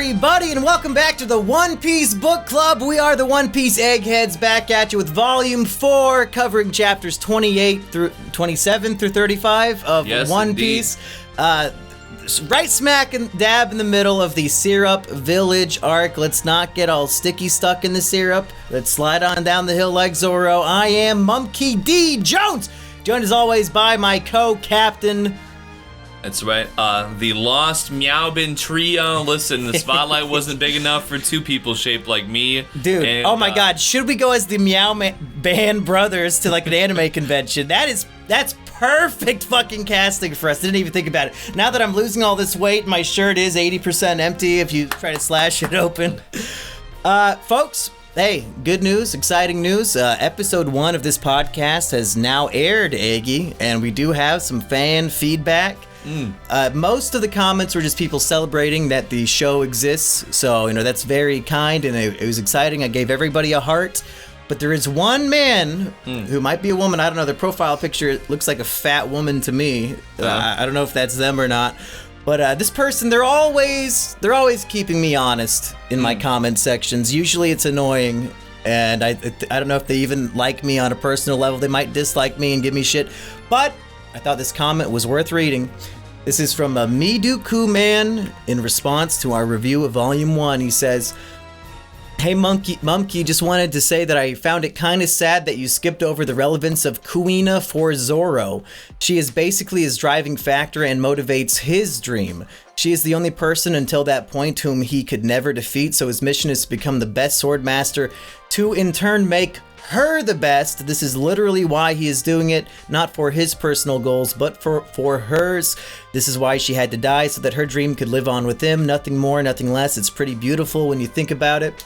everybody, and welcome back to the One Piece Book Club. We are the One Piece Eggheads, back at you with Volume 4, covering chapters 27 through 35 of One indeed. Piece. Right smack and dab in the middle of the Syrup Village arc. Let's not get all sticky stuck in the syrup. Let's slide on down the hill like Zoro. I am Monkey D. Jones, joined as always by my co-captain. That's right. The lost Meow Band trio. Listen, the spotlight wasn't big enough for two people shaped like me. Dude, and, oh my god, should we go as the Meow Band brothers to like an anime convention? That's perfect fucking casting for us. Didn't even think about it. Now that I'm losing all this weight, my shirt is 80% empty if you try to slash it open. Folks, hey, good news, exciting news. Episode 1 of this podcast has now aired, Eggy, and we do have some fan feedback. Most of the comments were just people celebrating that the show exists, so that's very kind, and it was exciting. I gave everybody a heart, but there is one man who might be a woman. I don't know. Their profile picture looks like a fat woman to me. I don't know if that's them or not, but this person, they're always keeping me honest in my comment sections. Usually it's annoying, and I don't know if they even like me on a personal level. They might dislike me and give me shit, but I thought this comment was worth reading. This is from a Miduku Man in response to our review of Volume 1. He says, "Hey Monkey, just wanted to say that I found it kind of sad that you skipped over the relevance of Kuina for Zoro. She is basically his driving factor and motivates his dream. She is the only person until that point whom he could never defeat, so his mission is to become the best sword master to in turn make her the best. This is literally why he is doing it, not for his personal goals, but for hers. This is why she had to die, so that her dream could live on with him. Nothing more, nothing less. It's pretty beautiful when you think about it."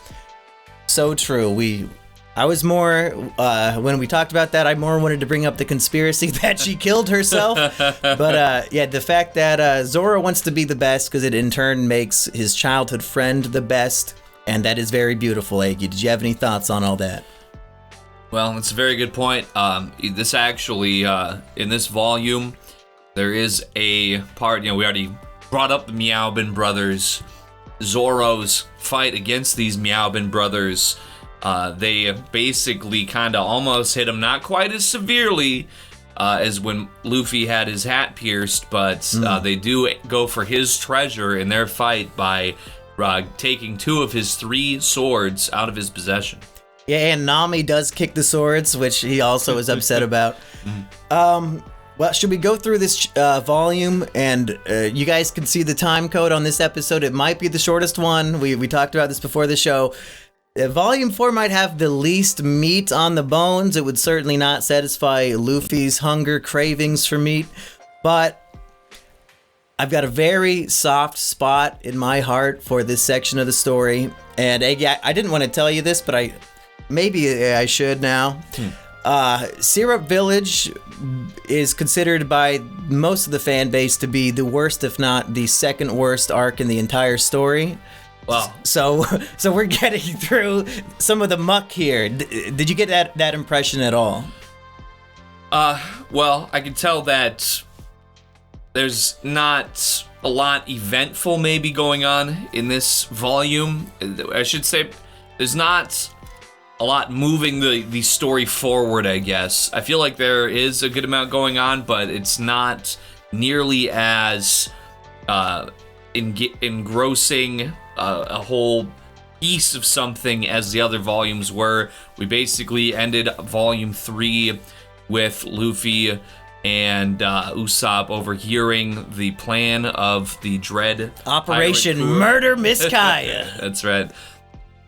So true. I was more, when we talked about that, I more wanted to bring up the conspiracy that she killed herself. But yeah, the fact that Zoro wants to be the best because it in turn makes his childhood friend the best, and that is very beautiful, Eggy. Did you have any thoughts on all that? Well, it's a very good point. This actually, in this volume, there is a part, we already brought up the Meow Band brothers. Zoro's fight against these Meow Band brothers, they basically kind of almost hit him, not quite as severely as when Luffy had his hat pierced, but they do go for his treasure in their fight by taking 2 of his 3 swords out of his possession. Yeah, and Nami does kick the swords, which he also is upset about. Well, should we go through this volume, and you guys can see the time code on this episode. It might be the shortest one. We talked about this before the show. Volume 4 might have the least meat on the bones. It would certainly not satisfy Luffy's hunger cravings for meat, but I've got a very soft spot in my heart for this section of the story. And Eggy, I didn't want to tell you this, but maybe I should now. Syrup Village is considered by most of the fan base to be the worst, if not the second worst arc in the entire story. Wow. So we're getting through some of the muck here. Did you get that impression at all? Well, I can tell that there's not a lot eventful maybe going on in this volume. I should say there's not a lot moving the story forward, I guess. I feel like there is a good amount going on, but it's not nearly as engrossing a whole piece of something as the other volumes were. We basically ended Volume 3 with Luffy and Usopp overhearing the plan of the Dread Operation Murder Miss Kaya. That's right.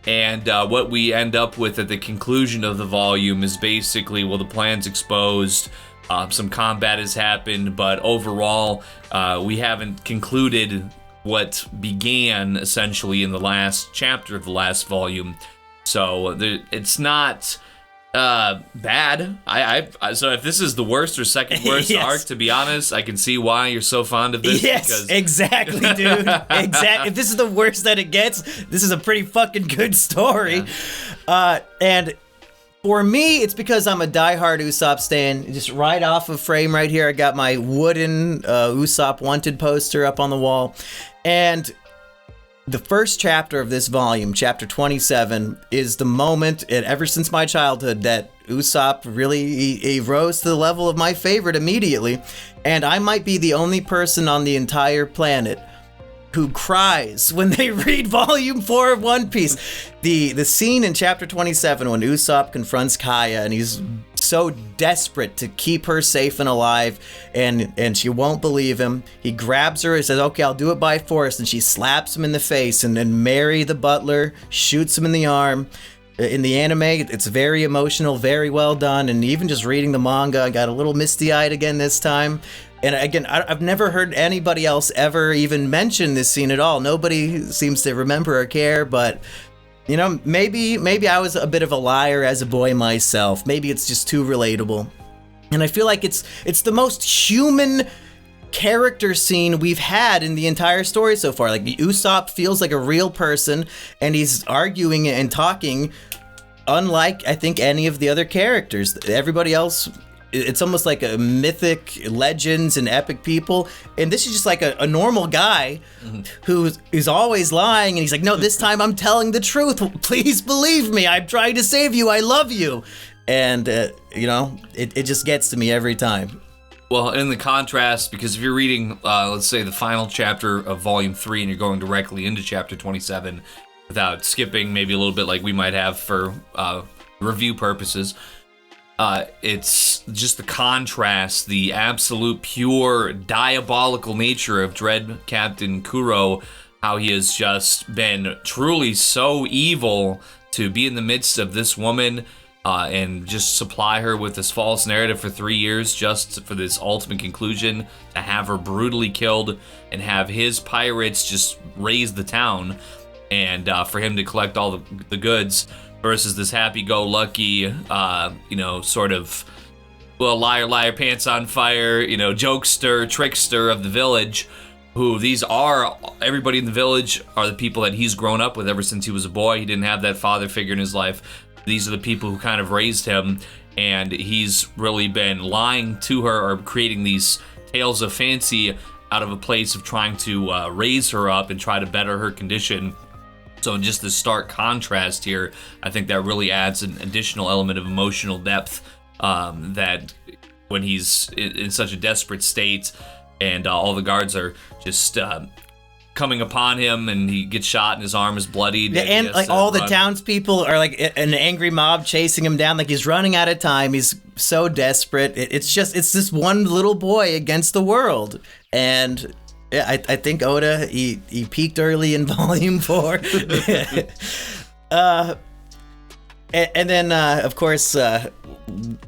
And what we end up with at the conclusion of the volume is basically, the plan's exposed, some combat has happened, but overall, we haven't concluded what began essentially in the last chapter of the last volume. So it's not bad. So if this is the worst or second worst yes. arc, to be honest, I can see why you're so fond of this. Yes, exactly, dude. Exactly. If this is the worst that it gets, this is a pretty fucking good story. Yeah. And for me, it's because I'm a diehard Usopp stan. Just right off of frame right here, I got my wooden Usopp Wanted poster up on the wall. And the first chapter of this volume, chapter 27, is the moment, and ever since my childhood, that Usopp really he rose to the level of my favorite immediately. And I might be the only person on the entire planet who cries when they read volume 4 of One Piece. The scene in chapter 27 when Usopp confronts Kaya and he's so desperate to keep her safe and alive, and she won't believe him. He grabs her and says, okay, I'll do it by force, and she slaps him in the face, and then Mary the butler shoots him in the arm. In the anime, it's very emotional, very well done, and even just reading the manga, I got a little misty-eyed again this time. And again, I've never heard anybody else ever even mention this scene at all. Nobody seems to remember or care, but you know, maybe I was a bit of a liar as a boy myself. Maybe it's just too relatable. And I feel like it's the most human character scene we've had in the entire story so far. Like, Usopp feels like a real person, and he's arguing and talking unlike, I think, any of the other characters. Everybody else, it's almost like a mythic legends and epic people, and this is just like a normal guy who's always lying, and he's like, no, this time I'm telling the truth, please believe me, I'm trying to save you, I love you. And you know, it just gets to me every time. Well, in the contrast, because if you're reading let's say the final chapter of volume 3 and you're going directly into chapter 27 without skipping maybe a little bit like we might have for review purposes, it's just the contrast, the absolute pure diabolical nature of Dread Captain Kuro, how he has just been truly so evil to be in the midst of this woman and just supply her with this false narrative for 3 years just for this ultimate conclusion, to have her brutally killed and have his pirates just raise the town, and for him to collect all the goods, versus this happy-go-lucky, you know, sort of, well, liar, pants on fire, you know, jokester, trickster of the village, who everybody in the village are the people that he's grown up with ever since he was a boy. He didn't have that father figure in his life. These are the people who kind of raised him, and he's really been lying to her or creating these tales of fancy out of a place of trying to raise her up and try to better her condition. So in just the stark contrast here, I think that really adds an additional element of emotional depth, that when he's in such a desperate state and all the guards are just coming upon him and he gets shot and his arm is bloodied. Yeah, and like all the townspeople are like an angry mob chasing him down, like he's running out of time. He's so desperate. It's this one little boy against the world. And yeah, I think Oda, he peaked early in volume 4. And then, of course,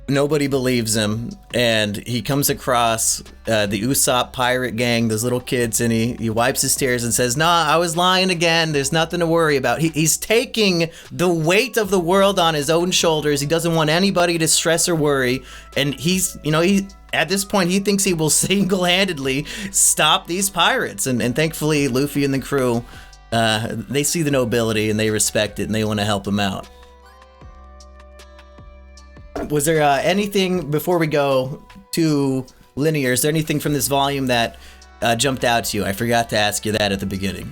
nobody believes him, and he comes across the Usopp pirate gang, those little kids, and he wipes his tears and says, nah, I was lying again, there's nothing to worry about. He's taking the weight of the world on his own shoulders. He doesn't want anybody to stress or worry, and at this point, he thinks he will single-handedly stop these pirates, and thankfully, Luffy and the crew, they see the nobility, and they respect it, and they want to help him out. Was there anything, before we go too linear, is there anything from this volume that jumped out to you? I forgot to ask you that at the beginning.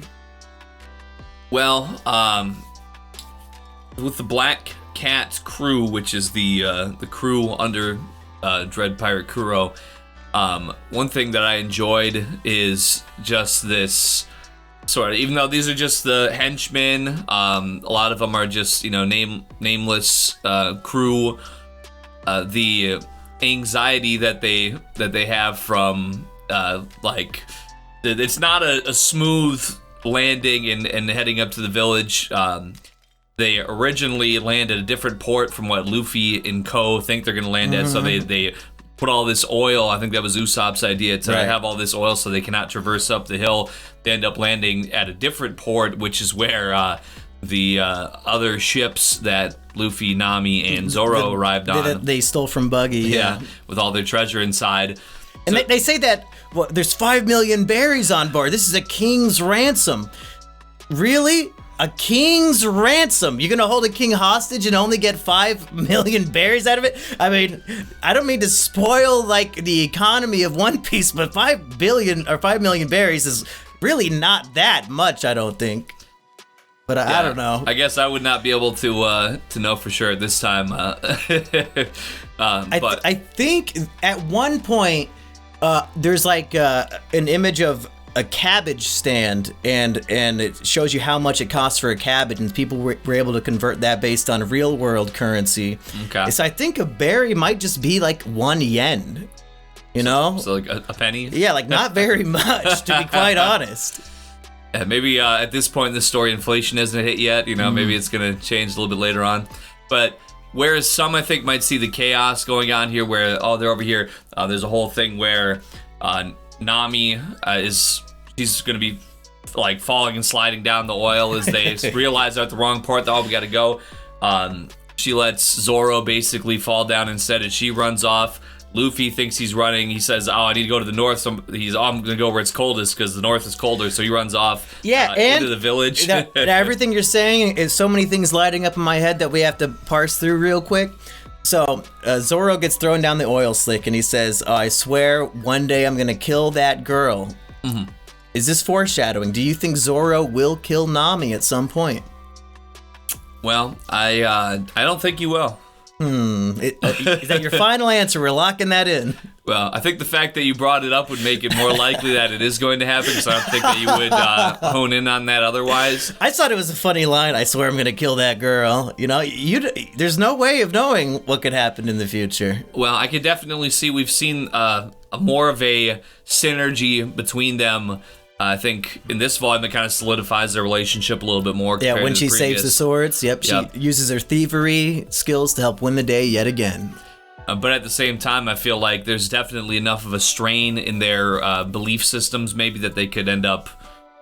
Well, with the Black Cat crew, which is the crew under Dread Pirate Kuro, one thing that I enjoyed is just this sort of, even though these are just the henchmen, a lot of them are just, you know, nameless crew. The anxiety that they have from like, it's not a smooth landing and heading up to the village. They originally land at a different port from what Luffy and Co think they're gonna land at, so they put all this oil. I think that was Usopp's idea to have all this oil so they cannot traverse up the hill. They end up landing at a different port, which is where the other ships that Luffy, Nami, and Zoro arrived on. They stole from Buggy. Yeah, with all their treasure inside. And they say that there's 5 million berries on board. This is a king's ransom. Really? A king's ransom? You're gonna hold a king hostage and only get 5 million berries out of it? I mean, I don't mean to spoil like the economy of One Piece, but 5 million berries is really not that much, I don't think. But I don't know. I guess I would not be able to know for sure at this time. I think at one point there's like an image of a cabbage stand, and it shows you how much it costs for a cabbage, and people were able to convert that based on real world currency. Okay. So I think a berry might just be like 1 yen. You know? So like a penny? Yeah, like not very much, to be quite honest. Yeah, maybe at this point in the story, inflation hasn't hit yet. You know, maybe it's going to change a little bit later on. But whereas some, I think, might see the chaos going on here where, they're over here. There's a whole thing where Nami she's going to be like falling and sliding down the oil as they realize they're at the wrong port. We got to go. She lets Zoro basically fall down instead as she runs off. Luffy thinks he's running. He says, I need to go to the north. So I'm going to go where it's coldest because the north is colder. So he runs off into the village. Everything you're saying is so many things lighting up in my head that we have to parse through real quick. So Zoro gets thrown down the oil slick and he says, I swear one day I'm going to kill that girl. Mm-hmm. Is this foreshadowing? Do you think Zoro will kill Nami at some point? Well, I don't think he will. Is that your final answer? We're locking that in. Well, I think the fact that you brought it up would make it more likely that it is going to happen, so I don't think that you would hone in on that otherwise. I thought it was a funny line. I swear I'm going to kill that girl. You know, there's no way of knowing what could happen in the future. Well, I could definitely see we've seen more of a synergy between them. I think in this volume it kind of solidifies their relationship a little bit more. Yeah, when she saves the swords, she uses her thievery skills to help win the day yet again. But at the same time, I feel like there's definitely enough of a strain in their belief systems, maybe that they could end up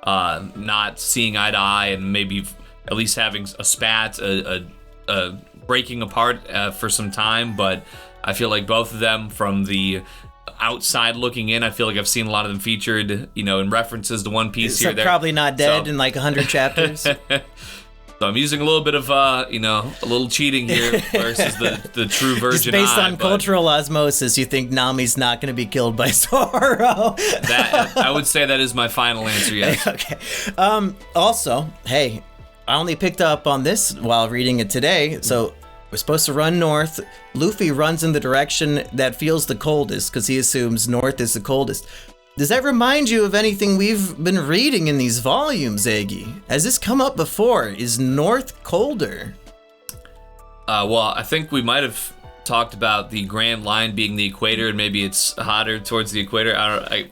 not seeing eye to eye, and maybe at least having a spat, a breaking apart for some time. But I feel like both of them, from the outside looking in, I feel like I've seen a lot of them featured, in references to One Piece here. They're probably not dead in like 100 chapters. So I'm using a little bit of, a little cheating here versus the true version. Just based on cultural osmosis, you think Nami's not going to be killed by Zoro? That I would say that is my final answer. Yes. Okay. Also, hey, I only picked up on this while reading it today, so. We're supposed to run north. Luffy runs in the direction that feels the coldest because he assumes north is the coldest. Does that remind you of anything we've been reading in these volumes, Eggy? Has this come up before? Is north colder? Well, I think we might have talked about the Grand Line being the equator, and maybe it's hotter towards the equator,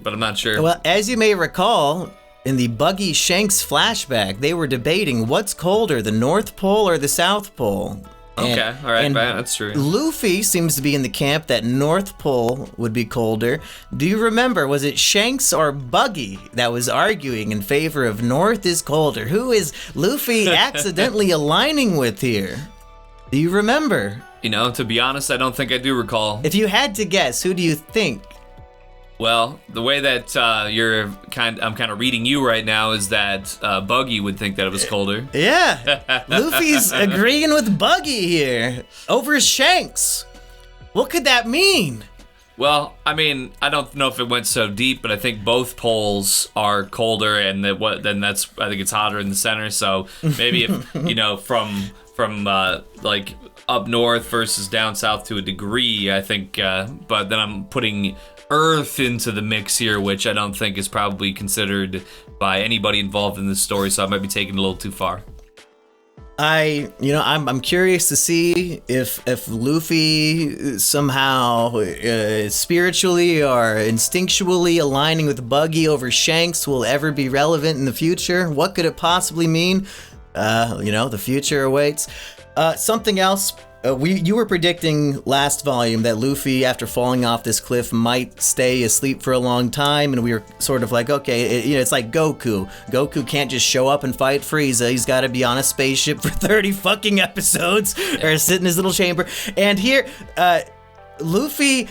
but I'm not sure. Well, as you may recall, in the Buggy Shanks flashback, they were debating what's colder, the North Pole or the South Pole. Okay, all right, that's true. Luffy seems to be in the camp that North Pole would be colder. Do you remember, was it Shanks or Buggy that was arguing in favor of North is colder? Who is Luffy accidentally aligning with here? Do you remember? To be honest, I don't think I do recall. If you had to guess, who do you think? Well, the way that I'm kind of reading you right now is that Buggy would think that it was colder. Yeah, Luffy's agreeing with Buggy here over Shanks. What could that mean? Well, I mean, I don't know if it went so deep, but I think both poles are colder, and I think it's hotter in the center. So maybe if from like up north versus down south to a degree, I think. But then I'm putting Earth into the mix here, which I don't think is probably considered by anybody involved in this story, so I might be taking it a little too far. I'm curious to see if Luffy somehow spiritually or instinctually aligning with Buggy over Shanks will ever be relevant in the future. What could it possibly mean? The future awaits. Something else. You were predicting last volume that Luffy, after falling off this cliff, might stay asleep for a long time, and we were sort of like, okay, it's like Goku. Goku can't just show up and fight Frieza. He's got to be on a spaceship for 30 fucking episodes, or sit in his little chamber. And here, Luffy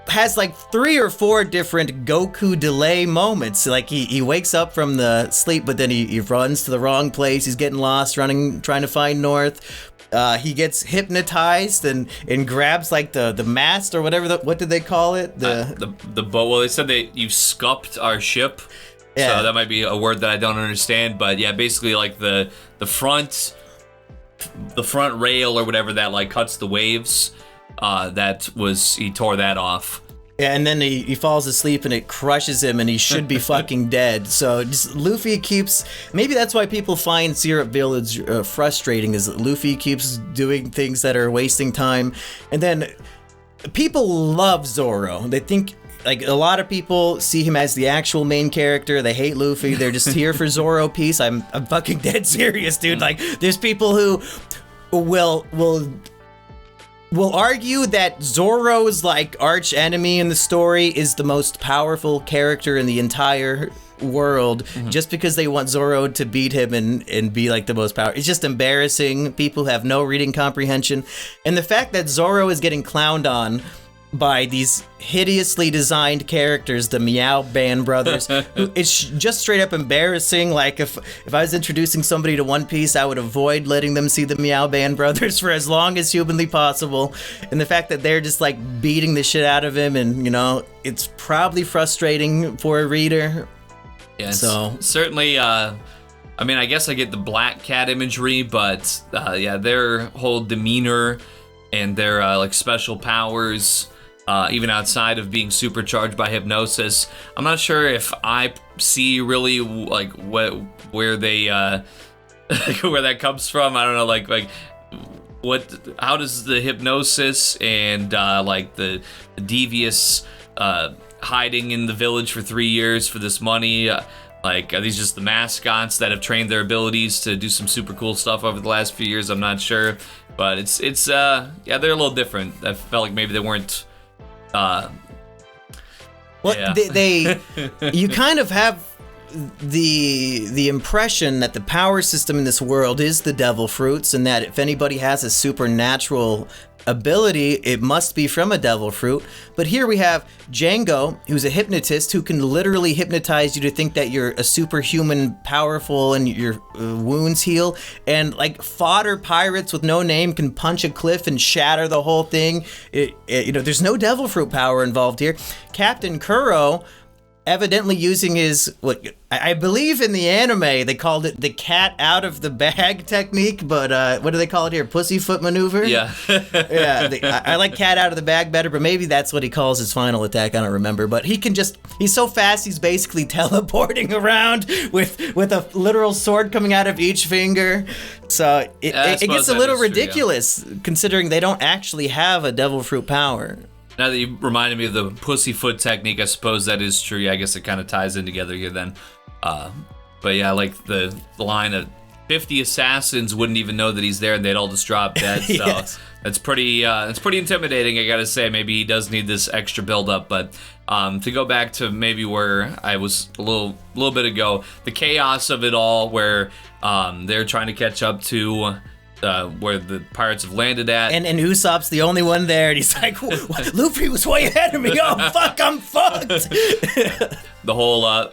has like 3 or 4 different Goku delay moments. Like he wakes up from the sleep, but then he runs to the wrong place. He's getting lost, trying to find North. He gets hypnotized and grabs like the mast or whatever. What did they call it? The boat. Well, they said you scupped our ship. So that might be a word that I don't understand, but yeah, basically like the front rail or whatever that like cuts the waves, he tore that off. Yeah, and then he falls asleep and it crushes him and he should be fucking dead. So just Luffy keeps... Maybe that's why people find Syrup Village frustrating, is that Luffy keeps doing things that are wasting time. And then people love Zoro. They think... Like, a lot of people see him as the actual main character. They hate Luffy. They're just here for Zoro peace. I'm fucking dead serious, dude. Like, there's people who will argue that Zoro's, like, arch enemy in the story is the most powerful character in the entire world, just because they want Zoro to beat him and be, like, the most powerful. It's just embarrassing. People have no reading comprehension. And the fact that Zoro is getting clowned on by these hideously designed characters, the Meow Band brothers, it's just straight up embarrassing. Like, if I was introducing somebody to One Piece, I would avoid letting them see the Meow Band brothers for as long as humanly possible. And the fact that they're just like beating the shit out of him, and you know, it's probably frustrating for a reader. Yeah, so certainly, I mean, I guess I get the Black Cat imagery, but yeah, their whole demeanor and their like special powers, even outside of being supercharged by hypnosis, I'm not sure if I see really like where they where that comes from. I don't know, like how does the hypnosis and like the devious hiding in the village for 3 years for this money, like, are these just the mascots that have trained their abilities to do some super cool stuff over the last few years? I'm not sure, but it's yeah, they're a little different. I felt like maybe they weren't. Well, yeah. they you kind of have the impression that the power system in this world is the devil fruits, and that if anybody has a supernatural ability, it must be from a devil fruit. But here we have Django, who's a hypnotist who can literally hypnotize you to think that you're a superhuman powerful and your wounds heal. And like fodder pirates with no name can punch a cliff and shatter the whole thing. You know, there's no devil fruit power involved here. Captain Kuro, evidently using his, what I believe in the anime they called it the cat out of the bag technique, but what do they call it here? Pussyfoot maneuver? Yeah. Yeah, I like cat out of the bag better, but maybe that's what he calls his final attack. I don't remember, but he's so fast he's basically teleporting around with a literal sword coming out of each finger. So it gets a little ridiculous, considering they don't actually have a devil fruit power. Now that you reminded me of the pussyfoot technique, I suppose that is true. Yeah, I guess it kind of ties in together here then. But yeah, like the line of 50 assassins wouldn't even know that he's there and they'd all just drop dead. So Yes. that's pretty intimidating, I gotta say. Maybe he does need this extra build-up. But to go back to maybe where I was a little bit ago, the chaos of it all, where they're trying to catch up to where the pirates have landed at. And Usopp's the only one there, and he's like, Luffy was way ahead of me. Oh, fuck, I'm fucked. The whole,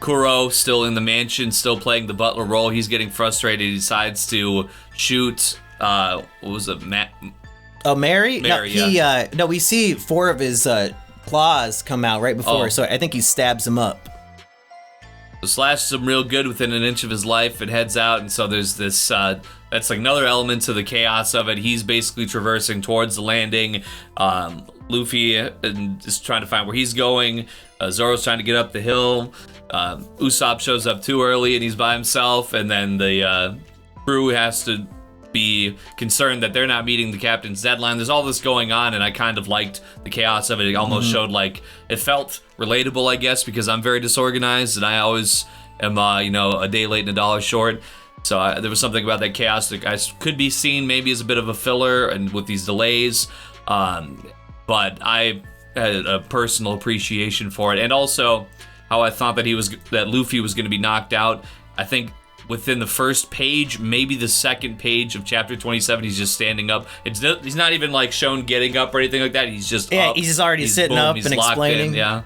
Kuro still in the mansion, still playing the butler role. He's getting frustrated. He decides to shoot, what was it, Mary? No, yeah. No, we see 4 of his claws come out right before, so I think he stabs him up. Slashes him real good within an inch of his life and heads out, and so there's this that's like another element to the chaos of it. He's basically traversing towards the landing. Luffy is trying to find where he's going. Zoro's trying to get up the hill. Usopp shows up too early and he's by himself, and then the crew has to be concerned that they're not meeting the captain's deadline. There's all this going on, and I kind of liked the chaos of it. It almost showed like it felt relatable, I guess, because I'm very disorganized and I always am, a day late and a dollar short. So there was something about that chaos that I could be seen maybe as a bit of a filler and with these delays. But I had a personal appreciation for it, and also how I thought that Luffy was going to be knocked out. I think within the first page, maybe the second page of chapter 27, he's just standing up. He's not even like shown getting up or anything like that. He's just up. He's just already sitting up and explaining. Yeah,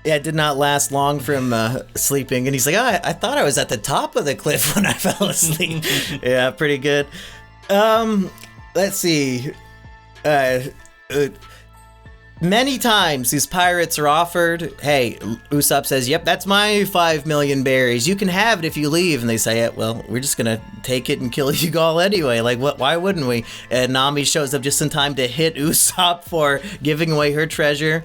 it did not last long for him sleeping. And he's like, I thought I was at the top of the cliff when I fell asleep. Yeah, pretty good. Let's see. Many times these pirates are offered, hey, Usopp says, yep, that's my 5 million berries. You can have it if you leave. And they say, yeah, well, we're just going to take it and kill you all anyway. Like, what? Why wouldn't we? And Nami shows up just in time to hit Usopp for giving away her treasure.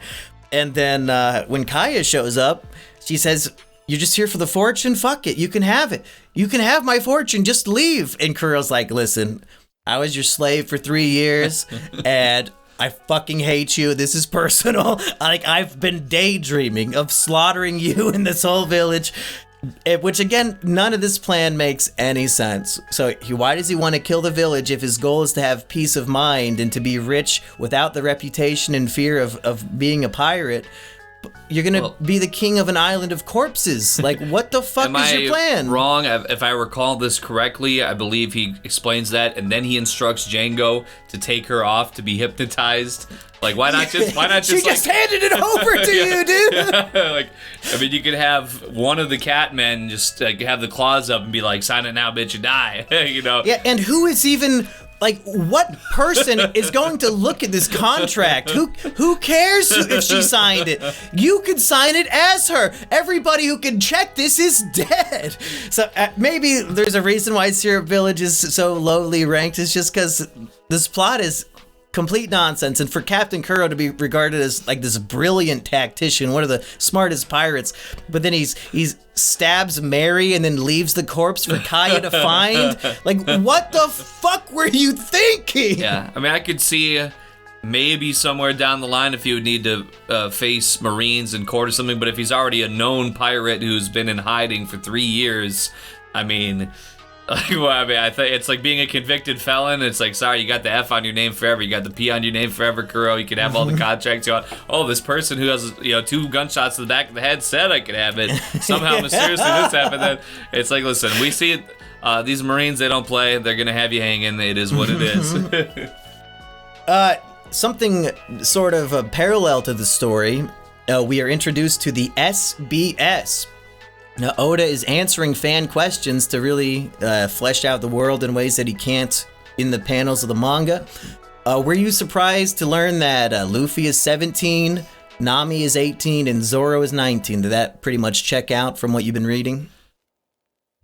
And then when Kaya shows up, she says, you're just here for the fortune? Fuck it. You can have it. You can have my fortune. Just leave. And Kuro's like, listen, I was your slave for 3 years and I fucking hate you. This is personal. Like, I've been daydreaming of slaughtering you in this whole village. Which, again, none of this plan makes any sense. So why does he want to kill the village if his goal is to have peace of mind and to be rich without the reputation and fear of being a pirate? You're going to be the king of an island of corpses. Like, what the fuck is your plan? Am I wrong? If I recall this correctly, I believe he explains that, and then he instructs Django to take her off to be hypnotized. Like, why not just she just handed it over to you, dude. Like, I mean, you could have one of the Catmen just have the claws up and be like, sign it now, bitch, you die. You know? Yeah, and who is even... Like, what person is going to look at this contract? Who cares if she signed it? You could sign it as her. Everybody who can check this is dead. So maybe there's a reason why Syrup Village is so lowly ranked. It's just because this plot is complete nonsense. And for Captain Kuro to be regarded as like this brilliant tactician, one of the smartest pirates, but then he's stabs Mary and then leaves the corpse for Kaya to find. Like, what the fuck were you thinking? Yeah, I mean, I could see maybe somewhere down the line if he would need to face Marines in court or something, but if he's already a known pirate who's been in hiding for 3 years, I mean... I think it's like being a convicted felon. It's like, sorry, you got the F on your name forever. You got the P on your name forever, Kuro. You can have all the contracts you want. Oh, this person who has 2 gunshots to the back of the head said I could have it. Somehow, mysteriously, this happened. Then it's like, listen, we see it. These Marines, they don't play. They're gonna have you hanging. It is what it is. Something sort of parallel to the story. We are introduced to the SBS. Now, Oda is answering fan questions to really flesh out the world in ways that he can't in the panels of the manga. Were you surprised to learn that Luffy is 17, Nami is 18, and Zoro is 19? Did that pretty much check out from what you've been reading?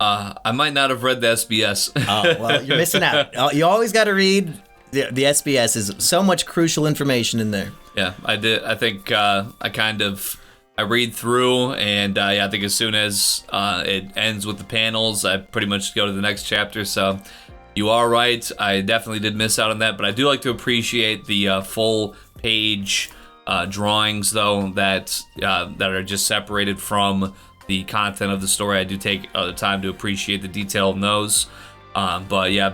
I might not have read the SBS. Oh, well, you're missing out. You always got to read the SBS. Is so much crucial information in there. Yeah, I did. I think I read through, and I think as soon as it ends with the panels, I pretty much go to the next chapter. So you are right. I definitely did miss out on that, but I do like to appreciate the full page drawings, though, that are just separated from the content of the story. I do take the time to appreciate the detail in those. But yeah,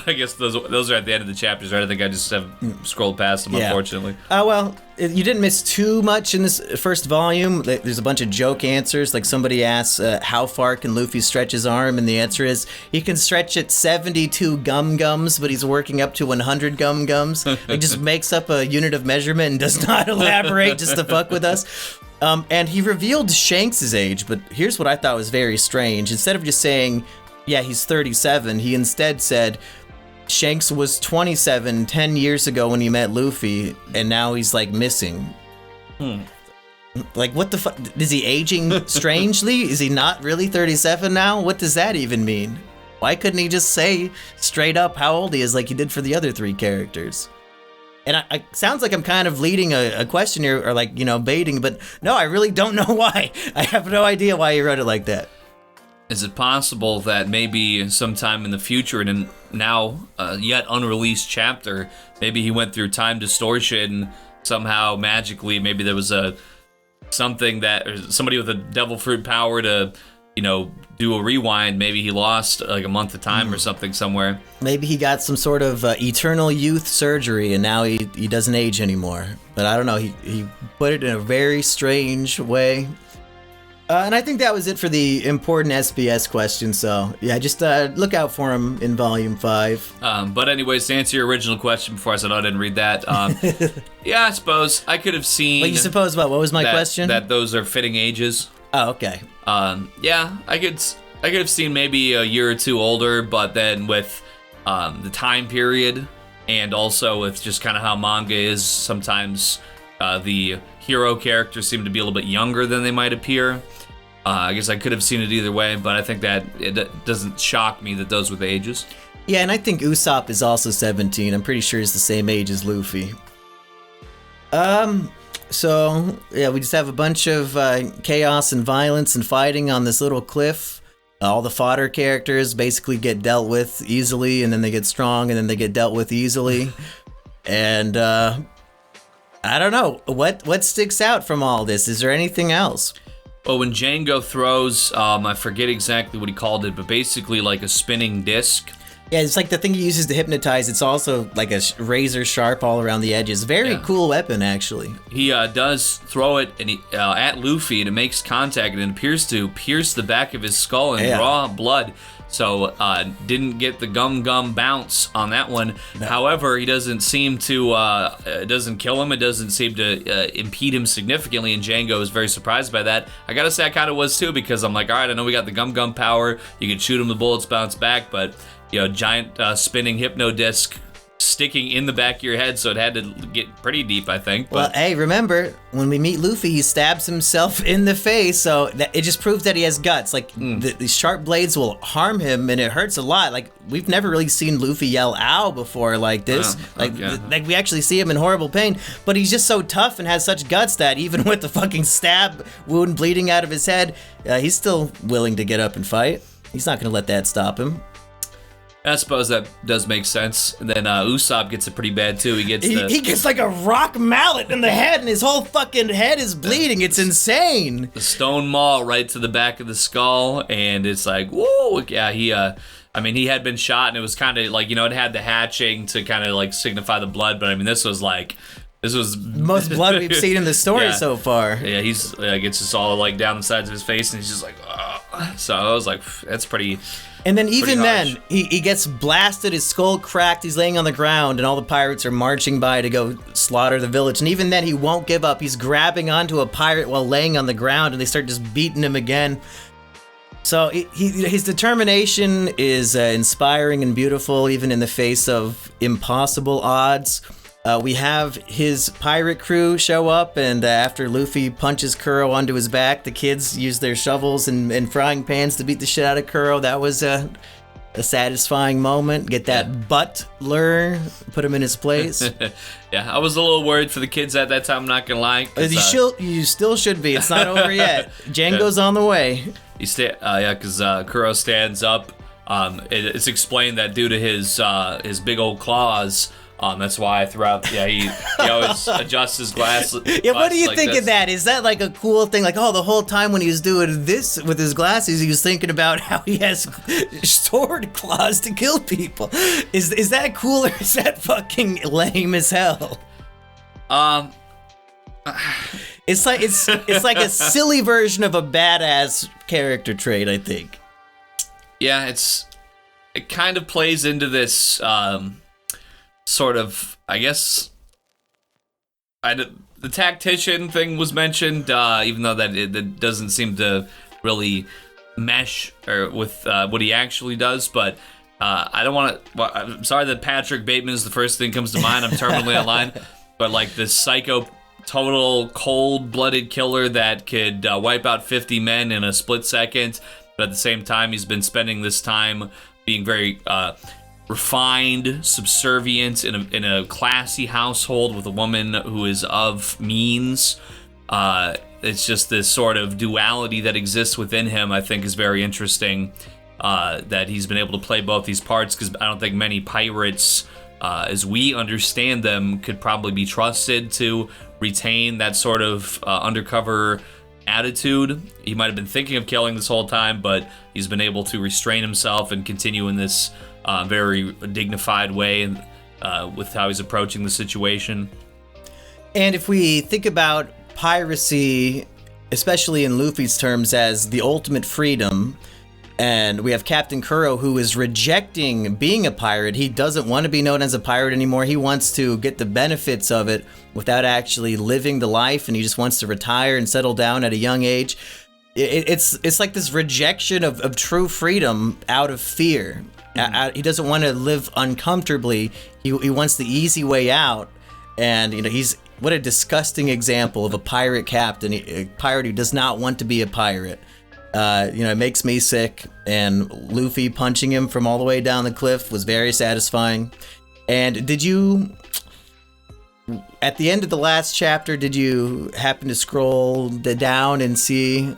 I guess those are at the end of the chapters, right? I think I just have scrolled past them, unfortunately. Well, you didn't miss too much in this first volume. There's a bunch of joke answers. Like somebody asks, how far can Luffy stretch his arm? And the answer is, he can stretch it 72 gums, but he's working up to 100 gums. He just makes up a unit of measurement and does not elaborate just to fuck with us. And he revealed Shanks' age, but here's what I thought was very strange. Instead of just saying, yeah, he's 37, he instead said Shanks was 27 10 years ago when he met Luffy, and now he's like missing. Like, what the fuck? Is he aging strangely? Is he not really 37 now? What does that even mean? Why couldn't he just say straight up how old he is like he did for the other 3 characters? And I sounds like I'm kind of leading a question here, or like, baiting, but no, I really don't know why. I have no idea why he wrote it like that. Is it possible that maybe sometime in the future, in a now yet unreleased chapter, maybe he went through time distortion, somehow magically, maybe there was something that, or somebody with a devil fruit power to, do a rewind, maybe he lost like a month of time or something somewhere. Maybe he got some sort of eternal youth surgery and now he doesn't age anymore. But I don't know, he put it in a very strange way. And I think that was it for the important SBS questions. So yeah, just look out for him in Volume 5. But anyways, to answer your original question before I said I didn't read that, yeah, I suppose I could have seen. What you suppose about? What was my question? That those are fitting ages. Oh, okay. Yeah, I could have seen maybe a year or two older, but then with the time period and also with just kind of how manga is sometimes. the hero characters seem to be a little bit younger than they might appear. I guess I could have seen it either way, but I think that it doesn't shock me that those were the ages. Yeah, and I think Usopp is also 17. I'm pretty sure he's the same age as Luffy. So, yeah, we just have a bunch of chaos and violence and fighting on this little cliff. All the fodder characters basically get dealt with easily, and then they get strong, and then they get dealt with easily. And, I don't know. What sticks out from all this? Is there anything else? Well, when Django throws, I forget exactly what he called it, but basically like a spinning disc. Yeah, it's like the thing he uses to hypnotize. It's also like a razor sharp all around the edges. Very cool weapon, actually. He does throw it and at Luffy, and it makes contact, and it appears to pierce the back of his skull and draw blood. So didn't get the gum bounce on that one. No. However, he doesn't seem to, it doesn't kill him. It doesn't seem to impede him significantly, and Django is very surprised by that. I gotta say, I kind of was too, because I'm like, all right, I know we got the gum power. You can shoot him, the bullets bounce back, but, you know, giant spinning hypno disc sticking in the back of your head, so it had to get pretty deep, I think. But. Well, hey, remember, when we meet Luffy, he stabs himself in the face, so it just proves that he has guts. Like, the sharp blades will harm him, and it hurts a lot. Like, we've never really seen Luffy yell "ow" before like this. Like we actually see him in horrible pain, but he's just so tough and has such guts that even with the fucking stab wound bleeding out of his head, he's still willing to get up and fight. He's not gonna let that stop him. I suppose that does make sense. And then Usopp gets it pretty bad too. He gets like a rock mallet in the head, and his whole fucking head is bleeding. It's insane. The stone maul right to the back of the skull, and it's like, whoa. Yeah, he had been shot, and it was kind of like, you know, it had the hatching to kind of like signify the blood, but I mean, this was the most blood we've seen in the story so far. Yeah, he's like, it's just all like down the sides of his face, and he's just like, oh. So I was like, that's pretty. And then even then, he gets blasted, his skull cracked, he's laying on the ground, and all the pirates are marching by to go slaughter the village. And even then, he won't give up. He's grabbing onto a pirate while laying on the ground, and they start just beating him again. So his determination is inspiring and beautiful, even in the face of impossible odds. We have his pirate crew show up, and after Luffy punches Kuro onto his back, the kids use their shovels and frying pans to beat the shit out of Kuro. That was a satisfying moment. Get that butler, put him in his place. Yeah, I was a little worried for the kids at that time, I'm not gonna lie. You still should be. It's not over yet. Django's on the way. Because Kuro stands up. It's explained that due to his big old claws, that's why throughout, he always adjusts his glasses. Yeah, what do you think of that? Is that like a cool thing? Like, the whole time when he was doing this with his glasses, he was thinking about how he has sword claws to kill people. Is that cool, or is that fucking lame as hell? It's like a silly version of a badass character trait, I think. Yeah, it kind of plays into this sort of, I guess, the tactician thing was mentioned, even though that it doesn't seem to really mesh with what he actually does. But I don't want to. Well, I'm sorry that Patrick Bateman is the first thing that comes to mind. I'm terminally online, but like this psycho, total cold-blooded killer that could wipe out 50 men in a split second. But at the same time, he's been spending this time being very refined, subservient in a classy household with a woman who is of means. It's just this sort of duality that exists within him, I think, is very interesting, that he's been able to play both these parts, because I don't think many pirates, as we understand them, could probably be trusted to retain that sort of undercover attitude. He might have been thinking of killing this whole time, but he's been able to restrain himself and continue in this very dignified way with how he's approaching the situation. And if we think about piracy, especially in Luffy's terms, as the ultimate freedom, and we have Captain Kuro, who is rejecting being a pirate. He doesn't want to be known as a pirate anymore. He wants to get the benefits of it without actually living the life, and he just wants to retire and settle down at a young age. It's like this rejection of true freedom out of fear. He doesn't want to live uncomfortably. He wants the easy way out, and he's what a disgusting example of a pirate captain, a pirate who does not want to be a pirate. It makes me sick, and Luffy punching him from all the way down the cliff was very satisfying. And did you, at the end of the last chapter, did you happen to scroll down and see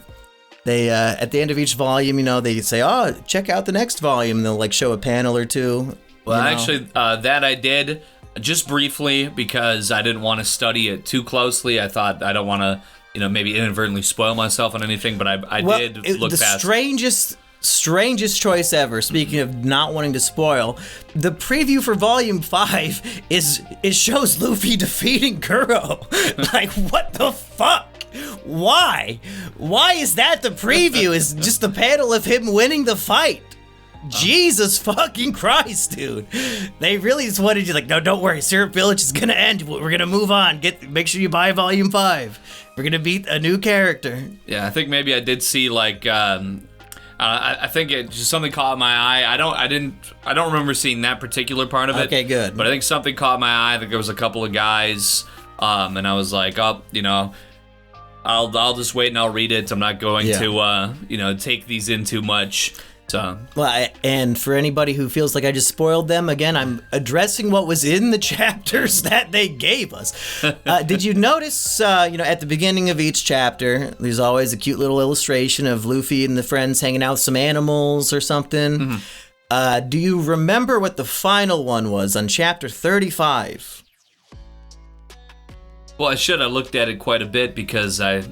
they, at the end of each volume, they say, oh, check out the next volume, and they'll like show a panel or two. Well, actually, that I did just briefly because I didn't want to study it too closely. I thought I don't want to, maybe inadvertently spoil myself on anything, but I did look past. The strangest choice ever, speaking of not wanting to spoil, the preview for Volume 5 it shows Luffy defeating Kuro. Like, what the fuck? Why? Why is that the preview? Is just the panel of him winning the fight? Jesus fucking Christ, dude. They really just wanted you like, no, don't worry, Syrup Village is gonna end. We're gonna move on. Make sure you buy Volume 5. We're gonna beat a new character. Yeah, I think maybe I did see like I think it just something caught my eye. I don't remember seeing that particular part of it. Okay, good. But I think something caught my eye. I think there was a couple of guys, and I was like, oh, I'll just wait and I'll read it. I'm not going to take these in too much. So. Well, and for anybody who feels like I just spoiled them, again, I'm addressing what was in the chapters that they gave us. Did you notice, at the beginning of each chapter, there's always a cute little illustration of Luffy and the friends hanging out with some animals or something? Mm-hmm. Do you remember what the final one was on chapter 35? Well, I should have looked at it quite a bit because I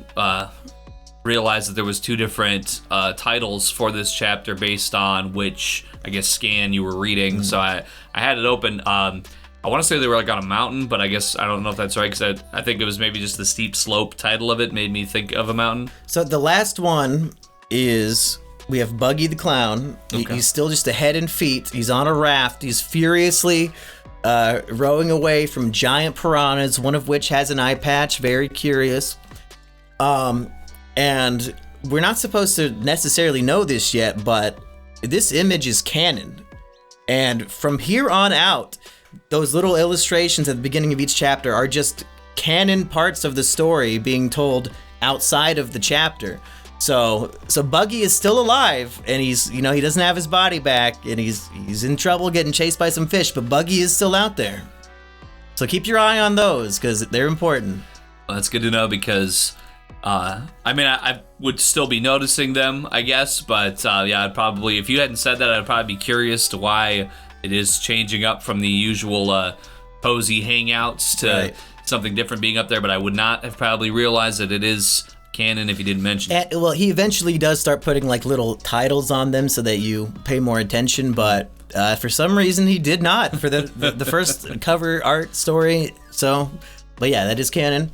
realized that there was two different titles for this chapter based on which, I guess, scan you were reading. So I had it open. I want to say they were like on a mountain, but I guess I don't know if that's right because I think it was maybe just the steep slope title of it made me think of a mountain. So the last one is we have Buggy the Clown. Okay. He's still just a head and feet. He's on a raft. He's furiously rowing away from giant piranhas, one of which has an eye patch. Very curious. And we're not supposed to necessarily know this yet, but this image is canon. And from here on out, those little illustrations at the beginning of each chapter are just canon parts of the story being told outside of the chapter. So Buggy is still alive, and he's, he doesn't have his body back, and he's in trouble getting chased by some fish, but Buggy is still out there. So keep your eye on those, because they're important. Well, that's good to know because... I would still be noticing them, I guess, but I'd probably, if you hadn't said that, I'd probably be curious to why it is changing up from the usual cozy hangouts to something different being up there, but I would not have probably realized that it is canon if you didn't mention it. Well, he eventually does start putting like little titles on them so that you pay more attention, but for some reason he did not for the first cover art story. But yeah, that is canon.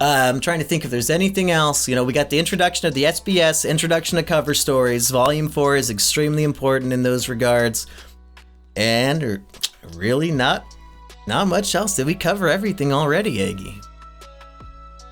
I'm trying to think if there's anything else. We got the introduction of the SBS, introduction to cover stories. Volume 4 is extremely important in those regards. And really not much else. Did we cover everything already, Eggy?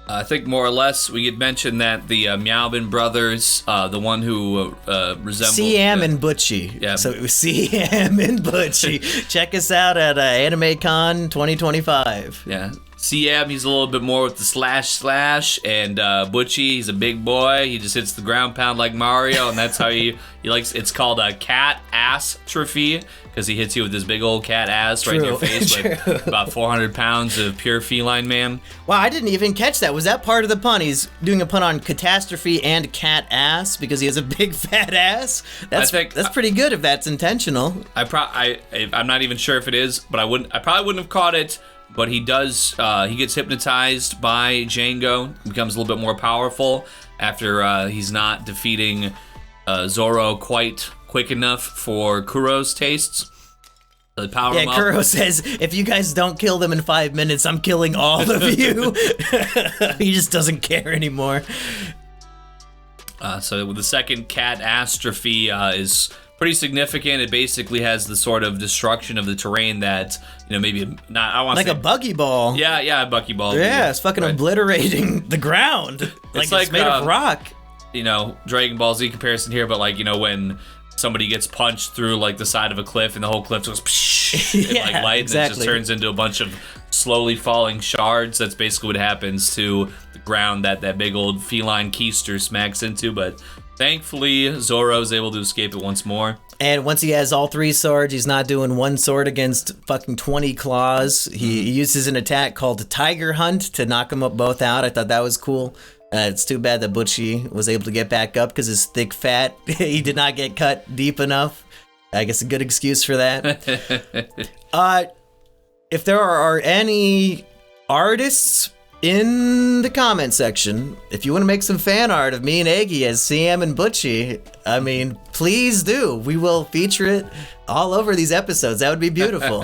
I think more or less we could mention that the Meow Band brothers, the one who resembles... CM and Butchie. Yeah. So it was CM and Butchie. Check us out at AnimeCon 2025. Yeah. CM, he's a little bit more with the slash, and Butchie, he's a big boy. He just hits the ground pound like Mario, and that's how he likes. It's called a cat ass trophy because he hits you with this big old cat ass right in your face with about 400 pounds of pure feline man. Wow, I didn't even catch that. Was that part of the pun? He's doing a pun on catastrophe and cat ass because he has a big fat ass. That's pretty good if that's intentional. I'm not even sure if it is, but I probably wouldn't have caught it. But he does, he gets hypnotized by Django, becomes a little bit more powerful after he's not defeating Zoro quite quick enough for Kuro's tastes. So they power him up. Kuro says, if you guys don't kill them in 5 minutes, I'm killing all of you. He just doesn't care anymore. So the second catastrophe is pretty significant. It basically has the sort of destruction of the terrain that, maybe not. I want like a buggy ball. Yeah, a buggy ball. Yeah, it's fucking obliterating the ground. It's made of rock. Dragon Ball Z comparison here, but when somebody gets punched through like the side of a cliff and the whole cliff goes and light, and it just turns into a bunch of slowly falling shards. That's basically what happens to the ground that big old feline keister smacks into. But thankfully, Zoro's able to escape it once more. And once he has all 3 swords, he's not doing one sword against fucking 20 claws. He uses an attack called Tiger Hunt to knock them up both out. I thought that was cool. It's too bad that Butchie was able to get back up because his thick fat, he did not get cut deep enough. I guess a good excuse for that. If there are any artists in the comment section, if you want to make some fan art of me and Eggy as CM and Butchie, I mean, please do. We will feature it all over these episodes. That would be beautiful.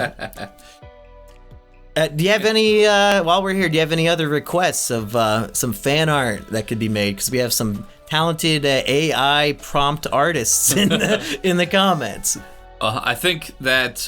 Do you have any, while we're here, do you have any other requests of some fan art that could be made? Because we have some talented AI prompt artists in the comments. I think that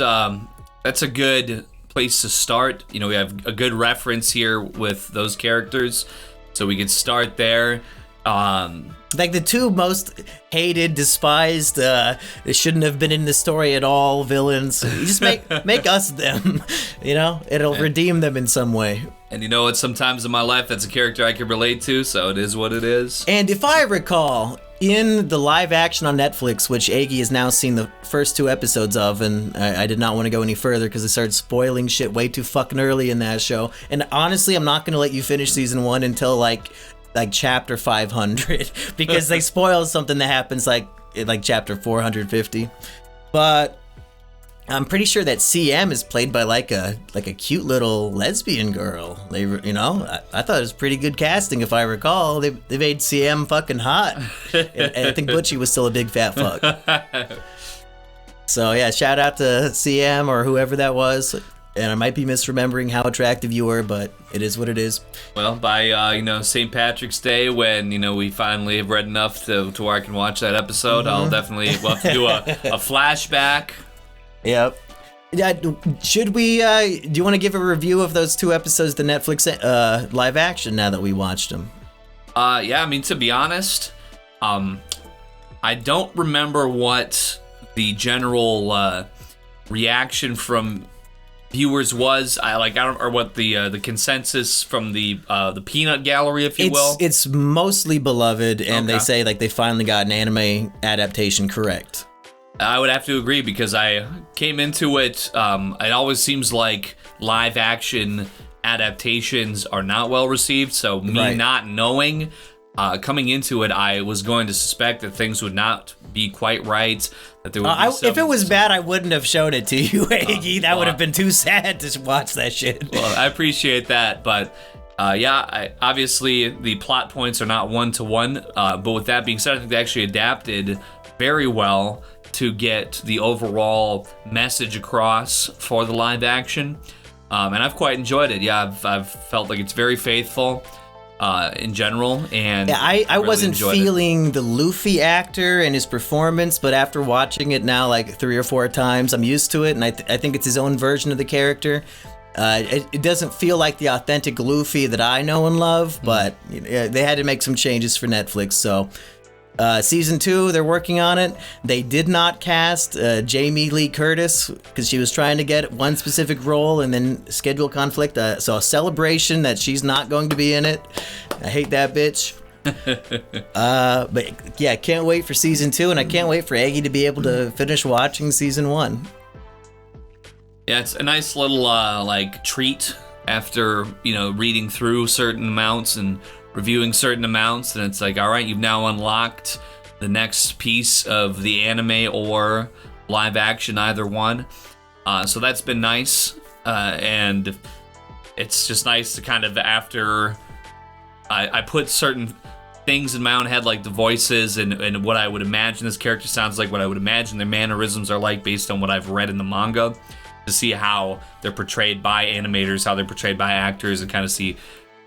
that's a good place to start. You know, we have a good reference here with those characters, so we could start there. Like the 2 most hated, despised, they shouldn't have been in the story at all villains. You just make us them, you know? It'll redeem them in some way. And you know what? Sometimes in my life, that's a character I can relate to, so it is what it is. And if I recall, in the live action on Netflix, which Aggie has now seen the first 2 episodes of, and I did not want to go any further because they started spoiling shit way too fucking early in that show. And honestly, I'm not going to let you finish season 1 until like chapter 500 because they spoil something that happens like chapter 450. But I'm pretty sure that CM is played by like a cute little lesbian girl. They, you know, I thought it was pretty good casting if I recall. They made CM fucking hot. And I think Butchie was still a big fat fuck. So yeah, shout out to CM or whoever that was. And I might be misremembering how attractive you were, but it is what it is. Well, by St. Patrick's Day, when we finally have read enough to where I can watch that episode, I'll definitely we'll have to do a flashback. Yep. Yeah. Should we? Do you want to give a review of those 2 episodes, the Netflix live action? Now that we watched them. Yeah. I mean, to be honest, I don't remember what the general reaction from viewers was. Or what the consensus from the peanut gallery, if you will. It's mostly beloved, and they say like they finally got an anime adaptation correct. I would have to agree because I came into it. It always seems like live action adaptations are not well received. So me not knowing, coming into it, I was going to suspect that things would not be quite right. That there would be if it was bad, I wouldn't have shown it to you, Aggie. That would have been too sad to watch that shit. Well, I appreciate that, but obviously the plot points are not one-to-one. But with that being said, I think they actually adapted very well to get the overall message across for the live action, and I've quite enjoyed it. Yeah, I've felt like it's very faithful in general, and yeah, I really wasn't feeling the Luffy actor and his performance, but after watching it now like 3 or 4 times, I'm used to it, and I think it's his own version of the character. It doesn't feel like the authentic Luffy that I know and love, but they had to make some changes for Netflix, so. Season 2, they're working on it. They did not cast Jamie Lee Curtis because she was trying to get one specific role and then schedule conflict. So a celebration that she's not going to be in it. I hate that bitch. But yeah, can't wait for season 2, and I can't wait for Aggie to be able to finish watching season 1. Yeah, it's a nice little treat after reading through certain amounts and reviewing certain amounts, and it's like, all right, you've now unlocked the next piece of the anime or live action, either one. So that's been nice, and it's just nice to kind of, after I put certain things in my own head, like the voices and what I would imagine this character sounds like, what I would imagine their mannerisms are like based on what I've read in the manga, to see how they're portrayed by animators, how they're portrayed by actors, and kind of see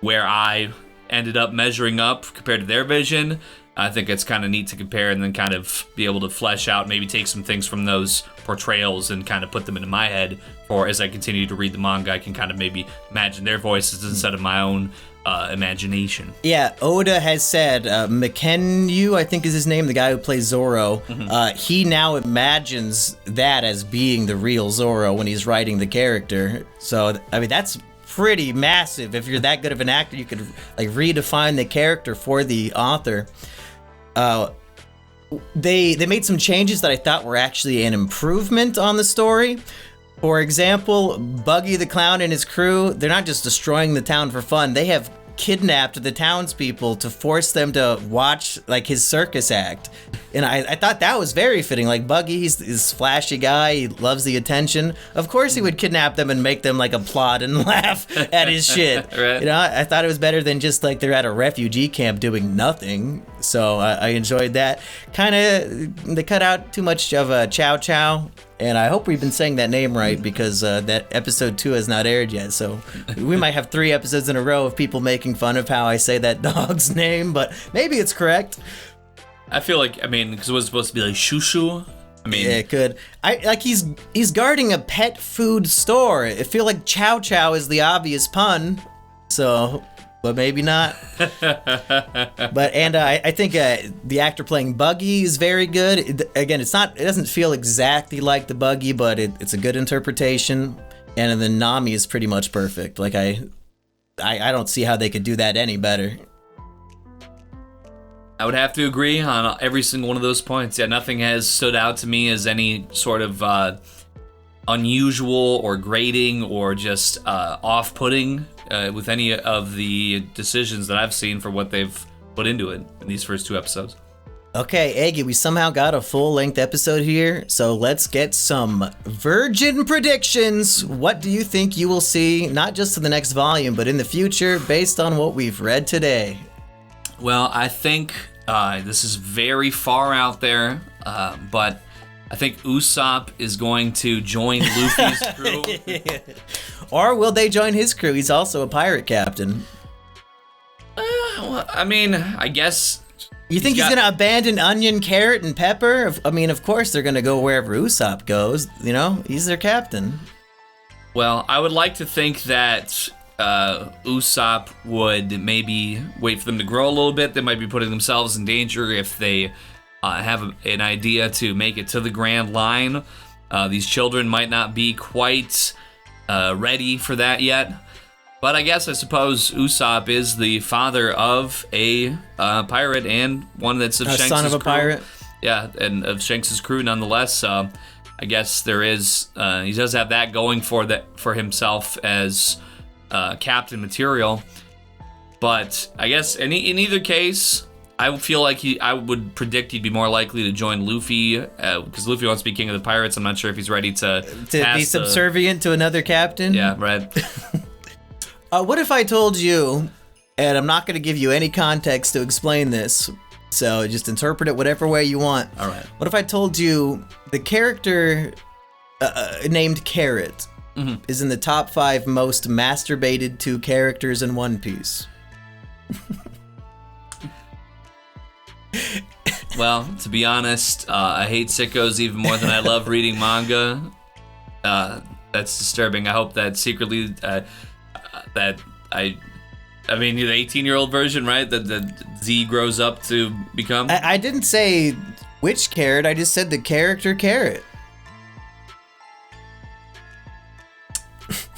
where I ended up measuring up compared to their vision. I think it's kind of neat to compare and then kind of be able to flesh out, maybe take some things from those portrayals and kind of put them into my head, for as I continue to read the manga, I can kind of maybe imagine their voices instead of my own imagination. Yeah, Oda has said, Mikenyu, I think is his name, the guy who plays Zoro, he now imagines that as being the real Zoro when he's writing the character. So, I mean, that's pretty massive. If you're that good of an actor, you could like redefine the character for the author. They made some changes that I thought were actually an improvement on the story. For example, Buggy the Clown and his crew, they're not just destroying the town for fun. They have kidnapped the townspeople to force them to watch like his circus act. And I thought that was very fitting. Like Buggy, he's this flashy guy, he loves the attention. Of course he would kidnap them and make them like applaud and laugh at his shit. Right. You know, I thought it was better than just like they're at a refugee camp doing nothing. So I enjoyed that. Kind of, they cut out too much of a Chow Chow. And I hope we've been saying that name right because that episode 2 has not aired yet. So we might have 3 episodes in a row of people making fun of how I say that dog's name, but maybe it's correct. I feel like, I mean, because it was supposed to be like Shushu. I mean, yeah, it could. He's guarding a pet food store. I feel like Chow Chow is the obvious pun. So, but maybe not. I think the actor playing Buggy is very good. Again, it doesn't feel exactly like the Buggy, but it's a good interpretation. And then Nami is pretty much perfect. Like I don't see how they could do that any better. I would have to agree on every single one of those points. Yeah, nothing has stood out to me as any sort of unusual or grating or just off-putting with any of the decisions that I've seen for what they've put into it in these first 2 episodes. Okay, Eggy, we somehow got a full-length episode here, so let's get some virgin predictions. What do you think you will see, not just in the next volume, but in the future, based on what we've read today? Well, I think this is very far out there, but I think Usopp is going to join Luffy's crew. Or will they join his crew? He's also a pirate captain. Well, I mean, I guess... You think he's going to abandon Onion, Carrot, and Pepper? I mean, of course they're going to go wherever Usopp goes. You know, he's their captain. Well, I would like to think that Usopp would maybe wait for them to grow a little bit. They might be putting themselves in danger if they have an idea to make it to the Grand Line. These children might not be quite ready for that yet. But I suppose Usopp is the father of a pirate and one that's of Shanks' son of a crew. Pirate. Yeah, and of Shanks' crew nonetheless. I guess there is. He does have that going for himself as captain material. But I guess in either case, I feel like I would predict he'd be more likely to join Luffy because Luffy wants to be king of the pirates. I'm not sure if he's ready to be subservient to another captain. Yeah, right. What if I told you, and I'm not going to give you any context to explain this, so just interpret it whatever way you want. All right. What if I told you the character named Carrot is in the top 5 most masturbated to characters in One Piece? Well, to be honest, I hate sickos even more than I love reading manga. That's disturbing. I hope that secretly... I mean, the 18-year-old version, right? That Z grows up to become. I didn't say which carrot. I just said the character Carrot.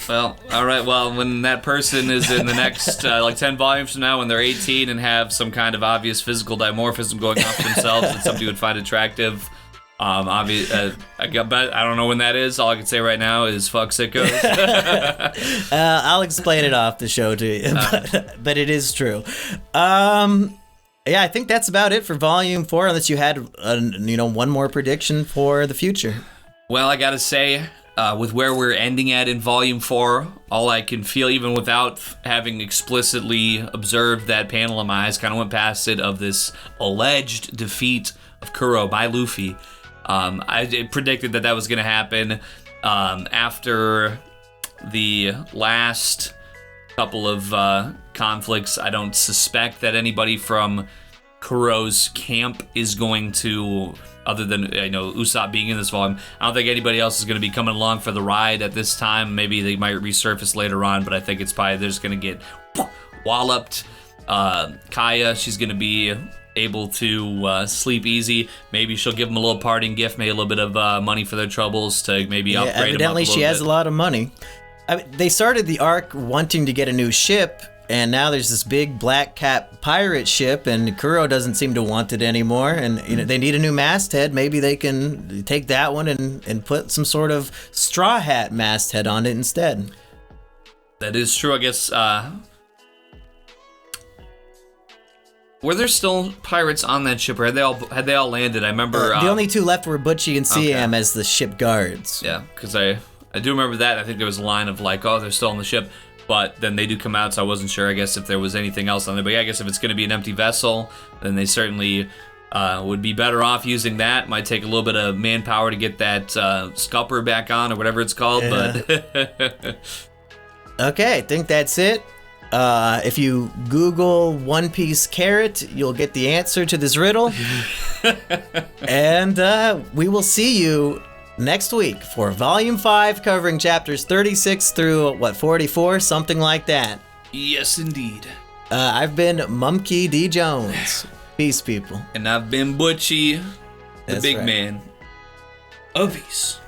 Well, all right. Well, when that person is in the next 10 volumes from now, when they're 18 and have some kind of obvious physical dimorphism going on for themselves that somebody would find attractive. I don't know when that is. All I can say right now is fuck sickos. I'll explain it off the show to you, but it is true. Yeah, I think that's about it for Volume 4, unless you had, one more prediction for the future. Well, I gotta say, with where we're ending at in Volume 4, all I can feel, even without having explicitly observed that panel in my eyes, kind of went past it, of this alleged defeat of Kuro by Luffy. I predicted that was going to happen after the last couple of conflicts. I don't suspect that anybody from Kuro's camp is going to, other than Usopp being in this volume, I don't think anybody else is going to be coming along for the ride at this time. Maybe they might resurface later on, but I think it's probably they're just going to get walloped. Kaya, she's going to be able to sleep easy. Maybe she'll give them a little parting gift, maybe a little bit of money for their troubles to maybe upgrade them up a evidently little she has bit. a lot of money. I mean, they started the arc wanting to get a new ship, and now there's this big black cat pirate ship, and Kuro doesn't seem to want it anymore. And they need a new masthead. Maybe they can take that one and put some sort of straw hat masthead on it instead. That is true, I guess. Were there still pirates on that ship, or had they all landed? I remember the only two left were Butchie and Siam as the ship guards. Yeah, because I do remember that. I think there was a line of like, oh, they're still on the ship, but then they do come out, so I wasn't sure, I guess, if there was anything else on there. But yeah, I guess if it's going to be an empty vessel, then they certainly would be better off using that. Might take a little bit of manpower to get that scupper back on, or whatever it's called, but... Okay, I think that's it. If you Google One Piece carrot, you'll get the answer to this riddle. And we will see you next week for Volume 5, covering chapters 36 through, 44? Something like that. Yes, indeed. I've been Mumkey D. Jones. Peace, people. And I've been Butchie, the That's big right. man of peace.